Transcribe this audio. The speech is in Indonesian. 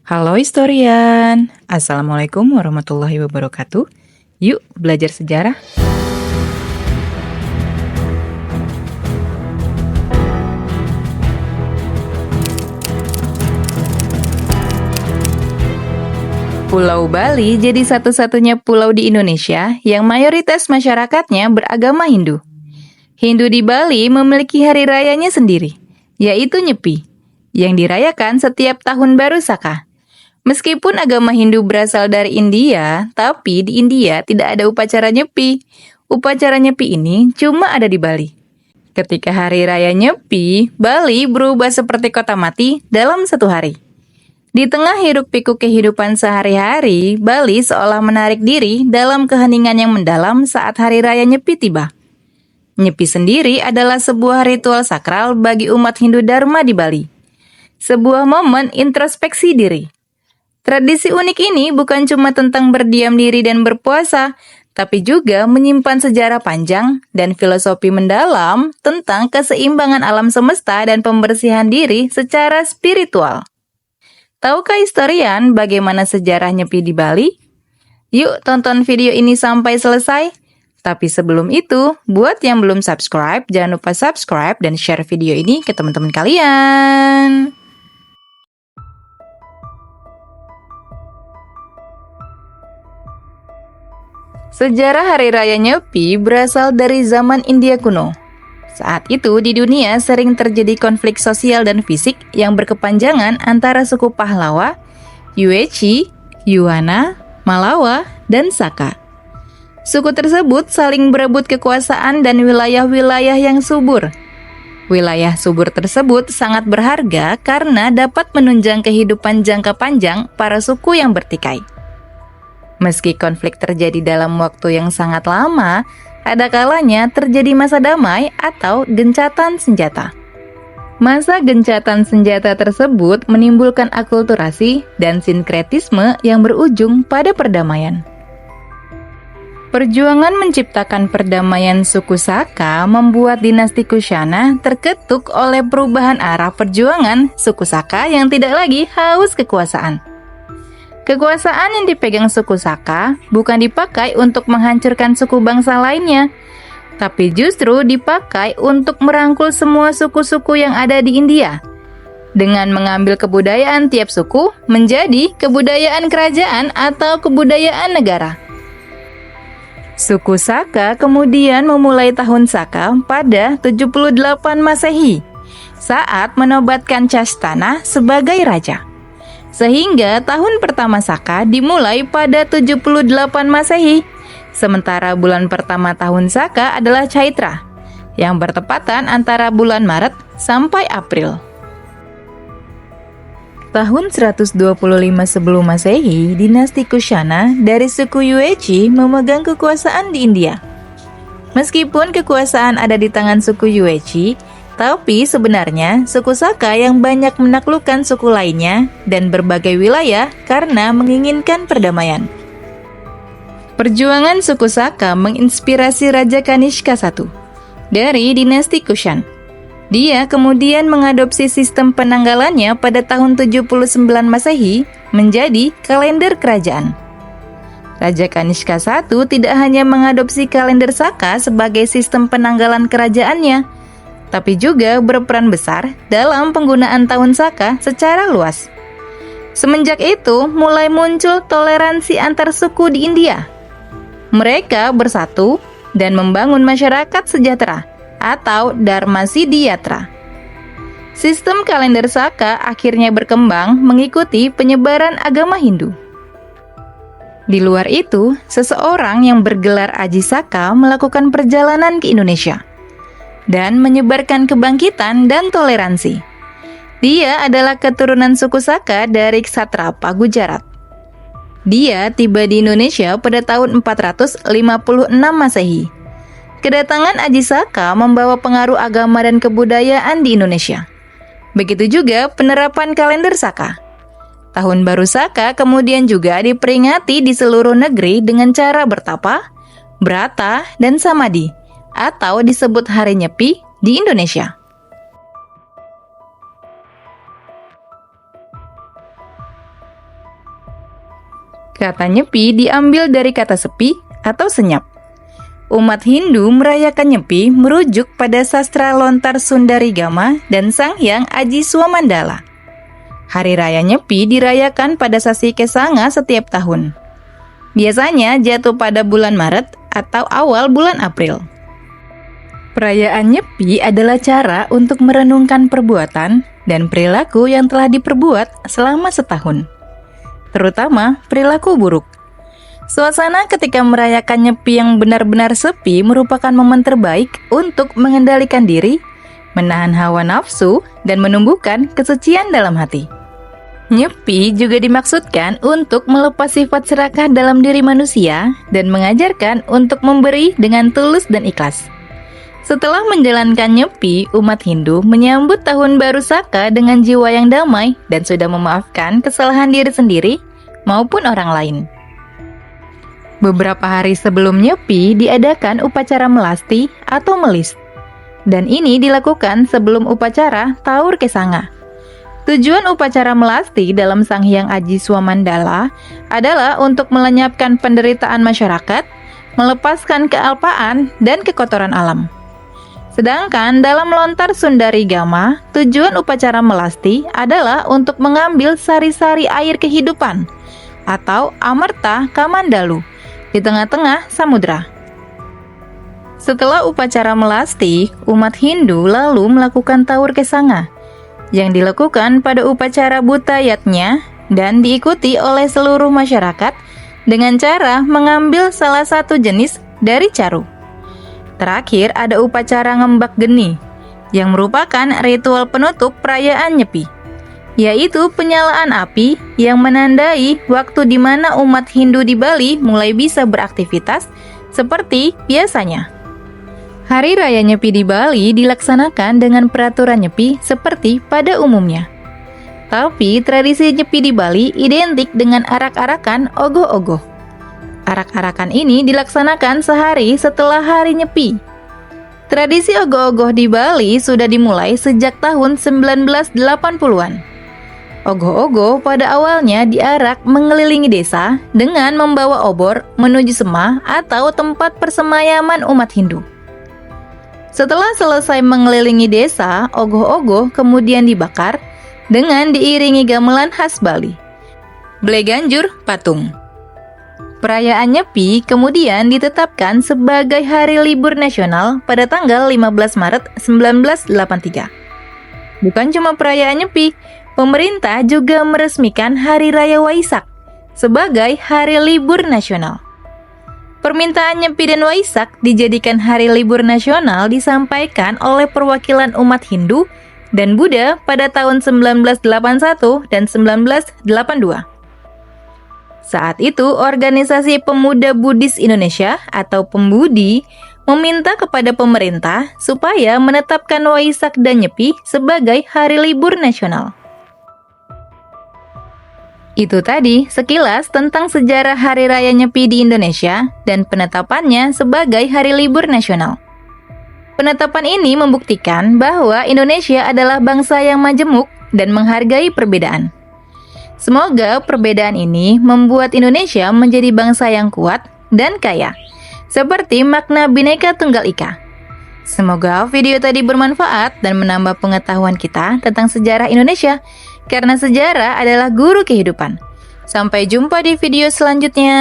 Halo historian, Assalamualaikum warahmatullahi wabarakatuh. Yuk belajar sejarah. Pulau Bali jadi satu-satunya pulau di Indonesia yang mayoritas masyarakatnya beragama Hindu. Hindu di Bali memiliki hari rayanya sendiri, yaitu Nyepi, yang dirayakan setiap tahun baru Saka. Meskipun agama Hindu berasal dari India, tapi di India tidak ada upacara Nyepi. Upacara Nyepi ini cuma ada di Bali. Ketika hari raya Nyepi, Bali berubah seperti kota mati dalam satu hari. Di tengah hiruk-pikuk kehidupan sehari-hari, Bali seolah menarik diri dalam keheningan yang mendalam saat hari raya Nyepi tiba. Nyepi sendiri adalah sebuah ritual sakral bagi umat Hindu Dharma di Bali. Sebuah momen introspeksi diri. Tradisi unik ini bukan cuma tentang berdiam diri dan berpuasa, tapi juga menyimpan sejarah panjang dan filosofi mendalam tentang keseimbangan alam semesta dan pembersihan diri secara spiritual. Tahukah historian bagaimana sejarah Nyepi di Bali? Yuk tonton video ini sampai selesai. Tapi sebelum itu, buat yang belum subscribe, jangan lupa subscribe dan share video ini ke teman-teman kalian. Sejarah Hari Raya Nyepi berasal dari zaman India kuno. Saat itu di dunia sering terjadi konflik sosial dan fisik yang berkepanjangan antara suku Pahlawa, Yuechi, Yuana, Malawa, dan Saka. Suku tersebut saling berebut kekuasaan dan wilayah-wilayah yang subur. Wilayah subur tersebut sangat berharga karena dapat menunjang kehidupan jangka panjang para suku yang bertikai. Meski konflik terjadi dalam waktu yang sangat lama, ada kalanya terjadi masa damai atau gencatan senjata. Masa gencatan senjata tersebut menimbulkan akulturasi dan sinkretisme yang berujung pada perdamaian. Perjuangan menciptakan perdamaian suku Saka membuat dinasti Kushana terketuk oleh perubahan arah perjuangan suku Saka yang tidak lagi haus kekuasaan. Kekuasaan yang dipegang suku Saka bukan dipakai untuk menghancurkan suku bangsa lainnya, tapi justru dipakai untuk merangkul semua suku-suku yang ada di India, dengan mengambil kebudayaan tiap suku menjadi kebudayaan kerajaan atau kebudayaan negara. Suku Saka kemudian memulai tahun Saka pada 78 Masehi, saat menobatkan Castana sebagai raja. Sehingga tahun pertama Saka dimulai pada 78 Masehi, sementara bulan pertama tahun Saka adalah Chaitra, yang bertepatan antara bulan Maret sampai April. Tahun 125 sebelum Masehi, dinasti Kushana dari suku Yuechi memegang kekuasaan di India. Meskipun kekuasaan ada di tangan suku Yuechi, tapi sebenarnya suku Saka yang banyak menaklukkan suku lainnya dan berbagai wilayah karena menginginkan perdamaian. Perjuangan suku Saka menginspirasi Raja Kanishka I dari dinasti Kushan. Dia kemudian mengadopsi sistem penanggalannya pada tahun 79 Masehi menjadi kalender kerajaan. Raja Kanishka I tidak hanya mengadopsi kalender Saka sebagai sistem penanggalan kerajaannya, tapi juga berperan besar dalam penggunaan tahun Saka secara luas. Semenjak itu, mulai muncul toleransi antar suku di India. Mereka bersatu dan membangun masyarakat sejahtera atau Dharma Siddhiyatra. Sistem kalender Saka akhirnya berkembang mengikuti penyebaran agama Hindu. Di luar itu, seseorang yang bergelar Aji Saka melakukan perjalanan ke Indonesia dan menyebarkan kebangkitan dan toleransi. Dia adalah keturunan suku Saka dari Ksatrapa Gujarat. Dia tiba di Indonesia pada tahun 456 Masehi. Kedatangan Aji Saka membawa pengaruh agama dan kebudayaan di Indonesia. Begitu juga penerapan kalender Saka. Tahun baru Saka kemudian juga diperingati di seluruh negeri dengan cara bertapa, brata, dan samadhi, atau disebut Hari Nyepi di Indonesia. Kata Nyepi diambil dari kata sepi atau senyap. Umat Hindu merayakan Nyepi merujuk pada sastra lontar Sundarigama dan Sang Hyang Aji Swamandala. Hari Raya Nyepi dirayakan pada sasi Kesanga setiap tahun. Biasanya jatuh pada bulan Maret atau awal bulan April. Perayaan Nyepi adalah cara untuk merenungkan perbuatan dan perilaku yang telah diperbuat selama setahun, terutama perilaku buruk. Suasana ketika merayakan Nyepi yang benar-benar sepi merupakan momen terbaik untuk mengendalikan diri, menahan hawa nafsu, dan menumbuhkan kesucian dalam hati. Nyepi juga dimaksudkan untuk melepas sifat serakah dalam diri manusia dan mengajarkan untuk memberi dengan tulus dan ikhlas. Setelah menjalankan Nyepi, umat Hindu menyambut Tahun Baru Saka dengan jiwa yang damai dan sudah memaafkan kesalahan diri sendiri maupun orang lain. Beberapa hari sebelum Nyepi diadakan upacara melasti atau melis, dan ini dilakukan sebelum upacara Taur Kesanga. Tujuan upacara melasti dalam Sang Hyang Aji Swamandala adalah untuk melenyapkan penderitaan masyarakat, melepaskan kealpaan dan kekotoran alam. Sedangkan dalam lontar Sundarigama, tujuan upacara melasti adalah untuk mengambil sari-sari air kehidupan atau Amarta Kamandalu di tengah-tengah samudra. Setelah upacara melasti, umat Hindu lalu melakukan Taur Kesanga yang dilakukan pada upacara Butayatnya dan diikuti oleh seluruh masyarakat dengan cara mengambil salah satu jenis dari caru. Terakhir ada upacara Ngembak Geni yang merupakan ritual penutup perayaan Nyepi, yaitu penyalaan api yang menandai waktu di mana umat Hindu di Bali mulai bisa beraktivitas seperti biasanya. Hari Raya Nyepi di Bali dilaksanakan dengan peraturan Nyepi seperti pada umumnya. Tapi tradisi Nyepi di Bali identik dengan arak-arakan ogoh-ogoh. Arak-arakan ini dilaksanakan sehari setelah hari Nyepi. Tradisi ogoh-ogoh di Bali sudah dimulai sejak tahun 1980-an. Ogoh-ogoh pada awalnya diarak mengelilingi desa dengan membawa obor menuju sema atau tempat persemayaman umat Hindu. Setelah selesai mengelilingi desa, ogoh-ogoh kemudian dibakar dengan diiringi gamelan khas Bali, Bleganjur Patung. Perayaan Nyepi kemudian ditetapkan sebagai hari libur nasional pada tanggal 15 Maret 1983. Bukan cuma perayaan Nyepi, pemerintah juga meresmikan Hari Raya Waisak sebagai hari libur nasional. Permintaan Nyepi dan Waisak dijadikan hari libur nasional disampaikan oleh perwakilan umat Hindu dan Buddha pada tahun 1981 dan 1982. Saat itu, Organisasi Pemuda Buddhis Indonesia atau Pembudi meminta kepada pemerintah supaya menetapkan Waisak dan Nyepi sebagai hari libur nasional. Itu tadi sekilas tentang sejarah Hari Raya Nyepi di Indonesia dan penetapannya sebagai hari libur nasional. Penetapan ini membuktikan bahwa Indonesia adalah bangsa yang majemuk dan menghargai perbedaan. Semoga perbedaan ini membuat Indonesia menjadi bangsa yang kuat dan kaya, seperti makna Bhinneka Tunggal Ika. Semoga video tadi bermanfaat dan menambah pengetahuan kita tentang sejarah Indonesia, karena sejarah adalah guru kehidupan. Sampai jumpa di video selanjutnya.